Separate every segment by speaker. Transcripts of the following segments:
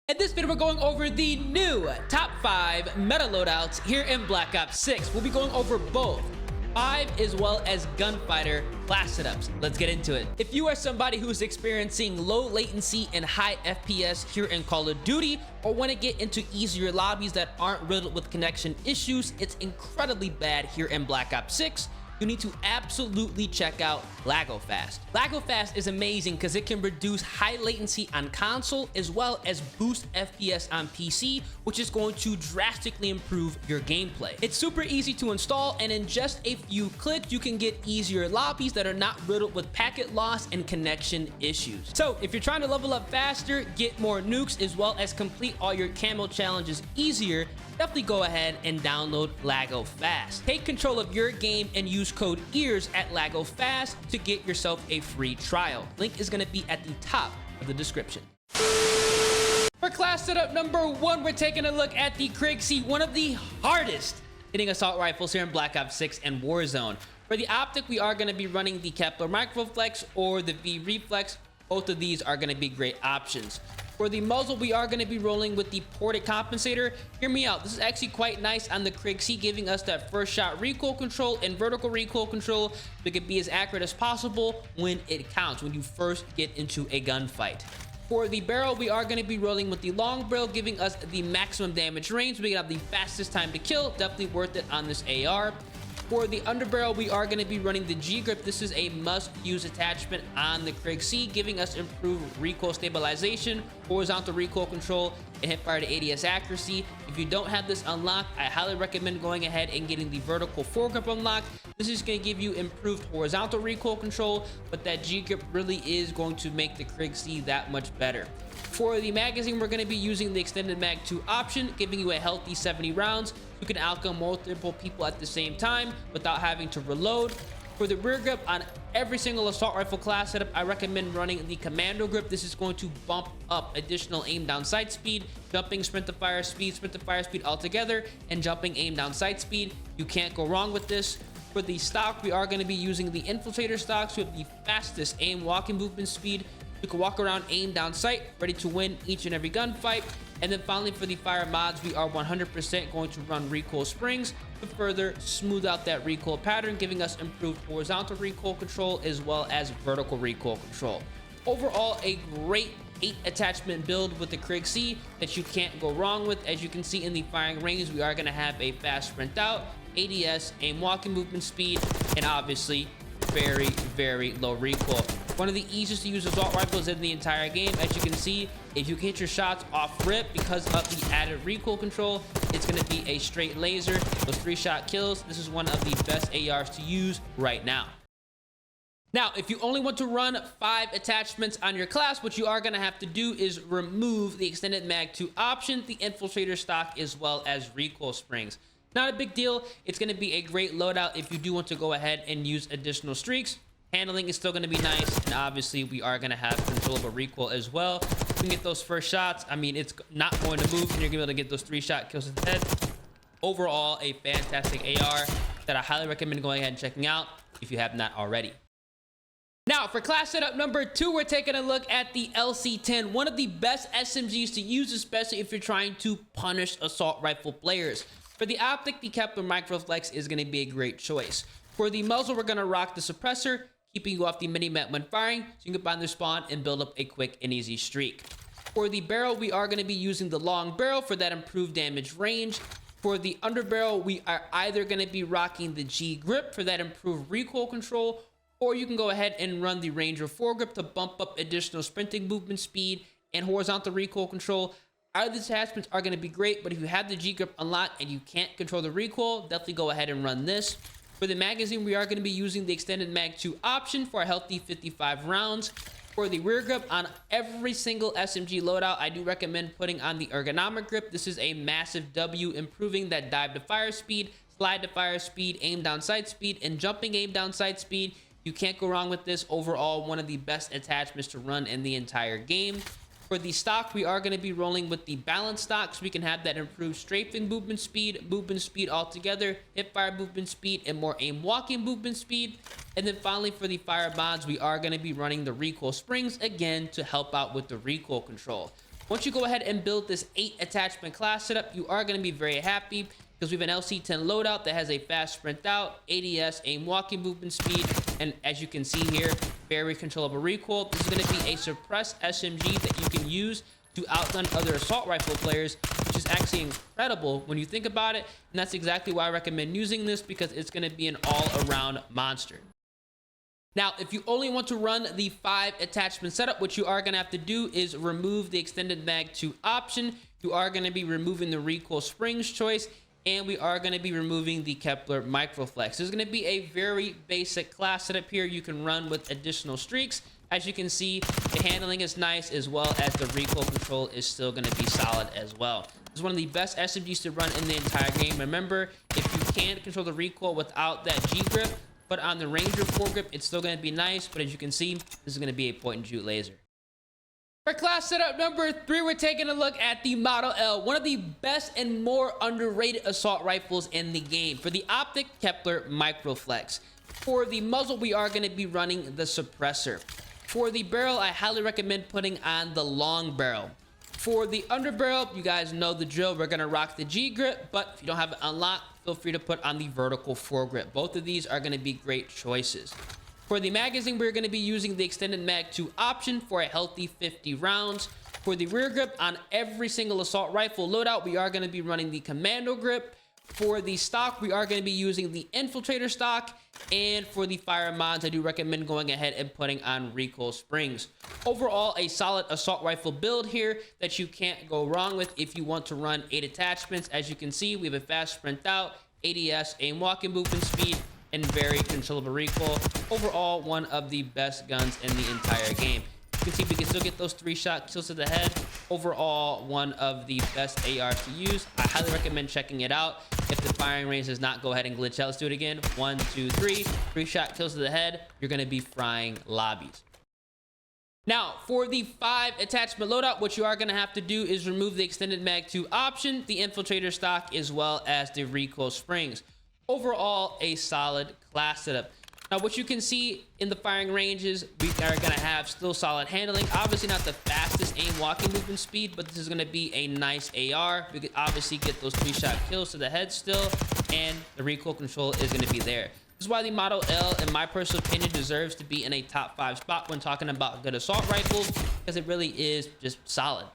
Speaker 1: In this video, we're going over the new top 5 meta loadouts here in Black Ops 6. We'll be going over both 5 as well as gunfighter class setups. Let's get into it. If you are somebody who's experiencing low latency and high FPS here in Call of Duty, or want to get into easier lobbies that aren't riddled with connection issues, it's incredibly bad here in Black Ops 6. You need to absolutely check out LAGOFast. LAGOFast is amazing because it can reduce high latency on console as well as boost FPS on PC, which is going to drastically improve your gameplay. It's super easy to install, and in just a few clicks, you can get easier lobbies that are not riddled with packet loss and connection issues. So if you're trying to level up faster, get more nukes, as well as complete all your camo challenges easier, definitely go ahead and download LAGOFast. Take control of your game and use code EARS at LAGOFast to get yourself a free trial. Link is going to be at the top of the description. For class setup number 1, we're taking a look at the KRIG, one of the hardest hitting assault rifles here in Black Ops 6 and Warzone. For the optic, we are going to be running the Kepler Microflex or the V Reflex. Both of these are going to be great options. For the muzzle, we are going to be rolling with the ported compensator. Hear me out. This is actually quite nice on the KRIG, giving us that first shot recoil control and vertical recoil control so it can be as accurate as possible when it counts, when you first get into a gunfight. For the barrel, we are going to be rolling with the long barrel, giving us the maximum damage range. We can have the fastest time to kill. Definitely worth it on this AR. For the underbarrel, we are going to be running the G-Grip. This is a must-use attachment on the KRIG, giving us improved recoil stabilization, horizontal recoil control, and hipfire to ADS accuracy. If you don't have this unlocked, I highly recommend going ahead and getting the vertical foregrip unlocked. This is going to give you improved horizontal recoil control, but that G-Grip really is going to make the KRIG that much better. For the magazine, we're going to be using the extended mag 2 option, giving you a healthy 70 rounds. You can outgun multiple people at the same time without having to reload. For the rear grip on every single assault rifle class setup, I recommend running the commando grip. This is going to bump up additional aim down sight speed, jumping sprint to fire speed altogether, and jumping aim down sight speed. You can't go wrong with this. For the stock, we are going to be using the infiltrator stocks with the fastest aim walking movement speed. You can walk around, aim down sight, ready to win each and every gunfight. And then finally, for the fire mods, we are 100% going to run recoil springs to further smooth out that recoil pattern, giving us improved horizontal recoil control as well as vertical recoil control. Overall, a great 8 attachment build with the KRIG that you can't go wrong with. As you can see in the firing range, we are going to have a fast sprint out, ADS, aim walking movement speed, and obviously very, very low recoil. One of the easiest to use assault rifles in the entire game. As you can see, if you can hit your shots off rip because of the added recoil control, it's going to be a straight laser. Those 3-shot kills, this is one of the best ARs to use right now. Now, if you only want to run 5 attachments on your class, what you are going to have to do is remove the extended mag 2 option, the infiltrator stock, as well as recoil springs. Not a big deal. It's going to be a great loadout if you do want to go ahead and use additional streaks. Handling is still going to be nice, and obviously we are going to have control over recoil as well. You can get those first shots. I mean, it's not going to move, and you're going to be able to get those 3-shot kills to the head. Overall, a fantastic AR that I highly recommend going ahead and checking out if you have not already. Now, for class setup number 2, we're taking a look at the LC-10, one of the best SMGs to use, especially if you're trying to punish assault rifle players. For the optic, the Kepler Microflex is going to be a great choice. For the muzzle, we're going to rock the suppressor, keeping you off the mini-map when firing, so you can find the spawn and build up a quick and easy streak. For the barrel, we are going to be using the long barrel for that improved damage range. For the underbarrel, we are either going to be rocking the G-Grip for that improved recoil control, or you can go ahead and run the Ranger foregrip to bump up additional sprinting movement speed and horizontal recoil control. Either attachments are going to be great, but if you have the G-Grip unlocked and you can't control the recoil, definitely go ahead and run this. For the magazine, we are going to be using the extended mag 2 option for a healthy 55 rounds. For the rear grip on every single SMG loadout, I do recommend putting on the ergonomic grip. This is a massive W, improving that dive to fire speed, slide to fire speed, aim down sight speed, and jumping aim down sight speed. You can't go wrong with this. Overall, one of the best attachments to run in the entire game. For the stock, we are going to be rolling with the balance stock, so we can have that improved strafing movement speed altogether, hip fire movement speed, and more aim walking movement speed. And then finally, for the fire mods, we are going to be running the recoil springs again to help out with the recoil control. Once you go ahead and build this 8 attachment class setup, you are going to be very happy because we have an LC10 loadout that has a fast sprint out, ADS, aim walking movement speed, and as you can see here, very controllable recoil. This is going to be a suppressed SMG that you can use to outgun other assault rifle players, which is actually incredible when you think about it. And that's exactly why I recommend using this, because it's going to be an all-around monster. Now, if you only want to run the 5 attachment setup, what you are going to have to do is remove the extended mag 2 option. You are going to be removing the recoil springs choice, and we are going to be removing the Kepler Microflex. There's going to be a very basic class setup here you can run with additional streaks. As you can see, the handling is nice, as well as the recoil control is still going to be solid as well. This is one of the best SMGs to run in the entire game. Remember, if you can't control the recoil without that G grip, but on the Ranger foregrip, it's still going to be nice. But as you can see, this is going to be a point and shoot laser. For class setup number 3, we're taking a look at the Model L, one of the best and more underrated assault rifles in the game. For the optic, Kepler Microflex. For the muzzle, we are going to be running the suppressor. For the barrel, I highly recommend putting on the long barrel. For the underbarrel, you guys know the drill. We're going to rock the G grip, but if you don't have it unlocked, feel free to put on the vertical foregrip. Both of these are going to be great choices. For the magazine, we're going to be using the extended mag 2 option for a healthy 50 rounds. For the rear grip on every single assault rifle loadout, we are going to be running the commando grip. For the stock, we are going to be using the infiltrator stock. And for the fire mods, I do recommend going ahead and putting on recoil springs. Overall, a solid assault rifle build here that you can't go wrong with if you want to run 8 attachments. As you can see, we have a fast sprint out, ADS, aim walking movement speed, and very controllable recoil. Overall, one of the best guns in the entire game. You can see we can still get those 3-shot kills to the head. Overall, one of the best ARs to use. I highly recommend checking it out. If the firing range does not, go ahead and glitch out. Let's do it again. 1, 2, 3. 3-shot kills to the head. You're going to be frying lobbies. Now, for the 5 attachment loadout, what you are going to have to do is remove the extended mag 2 option, the infiltrator stock, as well as the recoil springs. Overall, a solid class setup. Now, what you can see in the firing ranges, we are going to have still solid handling. Obviously, not the fastest aim walking movement speed, but this is going to be a nice AR. We could obviously get those 3-shot kills to the head still, and the recoil control is going to be there. This is why the Model L, in my personal opinion, deserves to be in a top 5 spot when talking about good assault rifles, because it really is just solid.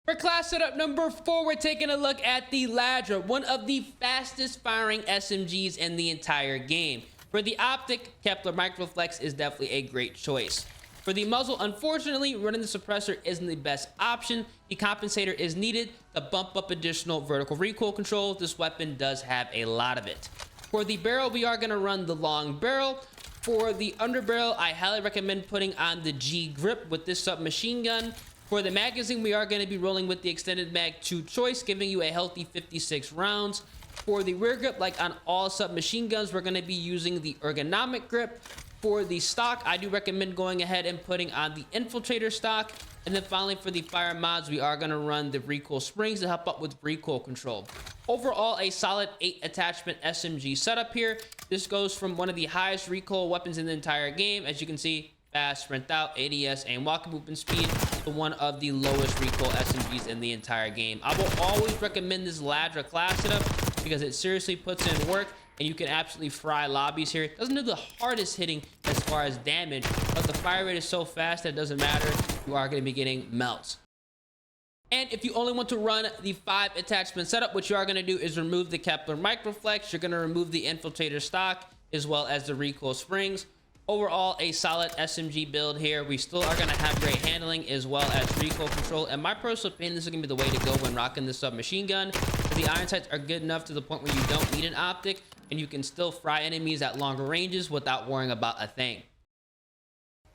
Speaker 1: For class setup number 4, we're taking a look at the LADRA, one of the fastest firing SMGs in the entire game. For the optic, Kepler Microflex is definitely a great choice. For the muzzle, unfortunately, running the suppressor isn't the best option. The compensator is needed to bump up additional vertical recoil control. This weapon does have a lot of it. For the barrel, we are going to run the long barrel. For the underbarrel, I highly recommend putting on the G grip with this submachine gun. For the magazine, we are going to be rolling with the extended mag 2 choice, giving you a healthy 56 rounds. For the rear grip, like on all submachine guns, we're going to be using the ergonomic grip. For the stock, I do recommend going ahead and putting on the infiltrator stock. And then finally, for the fire mods, we are going to run the recoil springs to help out with recoil control. Overall, a solid 8 attachment SMG setup here. This goes from one of the highest recoil weapons in the entire game. As you can see, fast sprint out, ADS, and walking movement speed, to one of the lowest recoil SMGs in the entire game. I will always recommend this LADRA class setup because it seriously puts in work, and you can absolutely fry lobbies here. It doesn't do the hardest hitting as far as damage, but the fire rate is so fast that it doesn't matter. You are going to be getting melts. And if you only want to run the 5 attachment setup, what you are going to do is remove the Kepler Microflex. You're going to remove the infiltrator stock as well as the recoil springs. Overall, a solid SMG build here. We still are going to have great handling as well as recoil control. And my personal opinion, this is going to be the way to go when rocking this submachine gun. The iron sights are good enough to the point where you don't need an optic, and you can still fry enemies at longer ranges without worrying about a thing.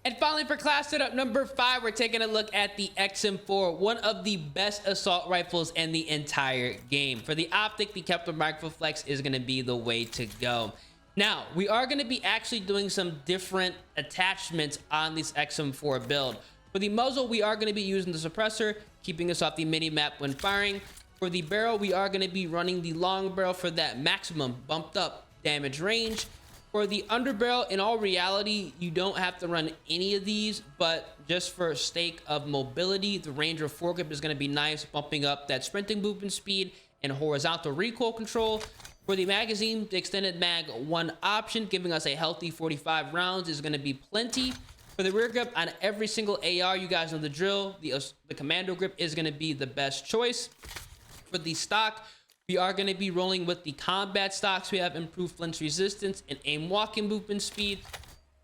Speaker 1: And finally, for class setup number 5, we're taking a look at the XM4, one of the best assault rifles in the entire game. For the optic, the Kepler Microflex is going to be the way to go. Now, we are going to be actually doing some different attachments on this XM4 build. For the muzzle, we are going to be using the suppressor, keeping us off the mini-map when firing. For the barrel, we are going to be running the long barrel for that maximum bumped up damage range. For the underbarrel, in all reality, you don't have to run any of these, but just for sake of mobility, the Ranger foregrip is going to be nice, bumping up that sprinting movement speed and horizontal recoil control. For the magazine, the extended mag 1 option, giving us a healthy 45 rounds, is going to be plenty. For the rear grip on every single AR, you guys know the drill. The commando grip is going to be the best choice. For the stock, we are going to be rolling with the combat stocks. We have improved flinch resistance and aim walking movement speed.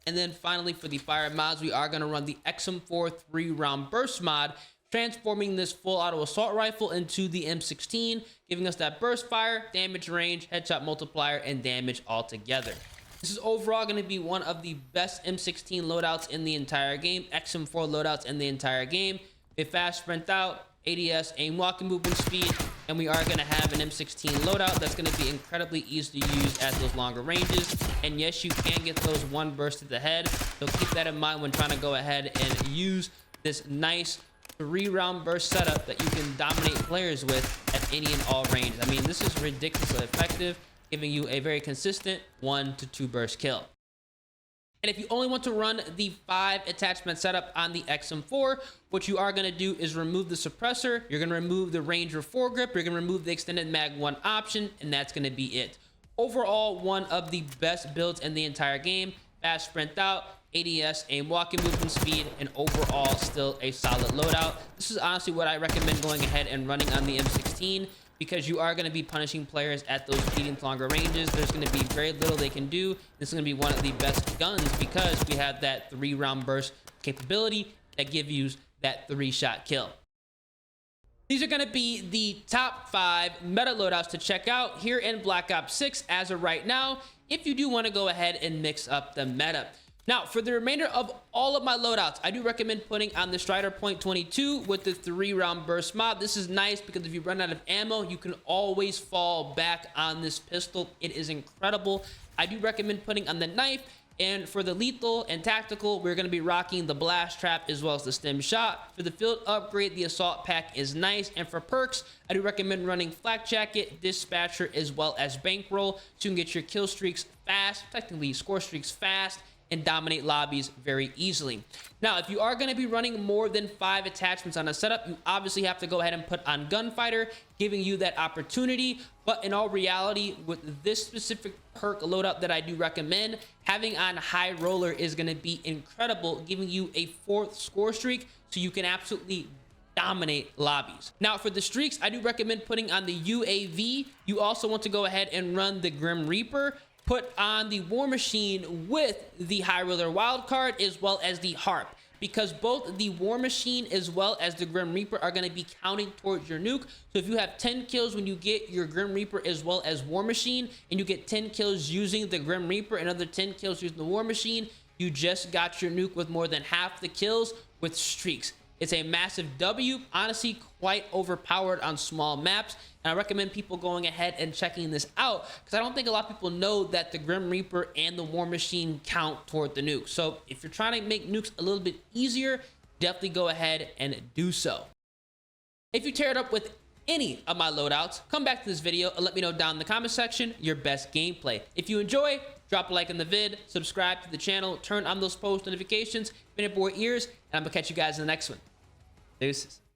Speaker 1: And then finally, for the fire mods, we are going to run the XM4 3-round burst mod, transforming this full auto assault rifle into the M16, giving us that burst fire, damage range, headshot multiplier, and damage altogether. This is overall going to be one of the best M16 loadouts in the entire game, XM4 loadouts in the entire game. A fast sprint out, ADS, aim walking movement speed, and we are going to have an M16 loadout that's going to be incredibly easy to use at those longer ranges. And yes, you can get those one burst to the head, so keep that in mind when trying to go ahead and use this nice 3-round burst setup that you can dominate players with at any and all range. I mean, this is ridiculously effective, giving you a very consistent 1 to 2 burst kill. And if you only want to run the 5 attachment setup on the XM4, what you are going to do is remove the suppressor, you're going to remove the Ranger foregrip, you're going to remove the extended mag 1 option, and that's going to be it. Overall, one of the best builds in the entire game. Fast sprint out, ADS, aim walking movement speed, and overall still a solid loadout. This is honestly what I recommend going ahead and running on the M16, because you are going to be punishing players at those medium to longer ranges. There's going to be very little they can do. This is going to be one of the best guns because we have that 3-round burst capability that gives you that 3-shot kill. These are going to be the top 5 meta loadouts to check out here in Black Ops 6 as of right now, if you do want to go ahead and mix up the meta. Now, for the remainder of all of my loadouts, I do recommend putting on the Strider .22 with the 3-round burst mod. This is nice because if you run out of ammo, you can always fall back on this pistol. It is incredible. I do recommend putting on the knife. And for the lethal and tactical, we're going to be rocking the blast trap as well as the stem shot. For the field upgrade, the assault pack is nice. And for perks, I do recommend running flak jacket, dispatcher, as well as bankroll, so you can get your kill streaks fast, technically score streaks fast, and dominate lobbies very easily. Now, if you are going to be running more than 5 attachments on a setup, you obviously have to go ahead and put on Gunfighter, giving you that opportunity. But in all reality, with this specific perk loadout that I do recommend, having on High Roller is going to be incredible, giving you a 4th score streak, so you can absolutely dominate lobbies. Now, for the streaks, I do recommend putting on the UAV. You also want to go ahead and run the Grim Reaper, put on the War Machine with the High Roller wildcard, as well as the Harp, because both the War Machine as well as the Grim Reaper are going to be counting towards your nuke. So if you have 10 kills when you get your Grim Reaper as well as War Machine, and you get 10 kills using the Grim Reaper, another 10 kills using the War Machine, you just got your nuke with more than half the kills with streaks. It's a massive W, honestly quite overpowered on small maps, and I recommend people going ahead and checking this out because I don't think a lot of people know that the Grim Reaper and the War Machine count toward the nuke. So if you're trying to make nukes a little bit easier, definitely go ahead and do so. If you tear it up with any of my loadouts, come back to this video and let me know down in the comment section your best gameplay. If you enjoy, drop a like in the vid, subscribe to the channel, turn on those post notifications, spin up your ears, and I'm gonna catch you guys in the next one. Deuces.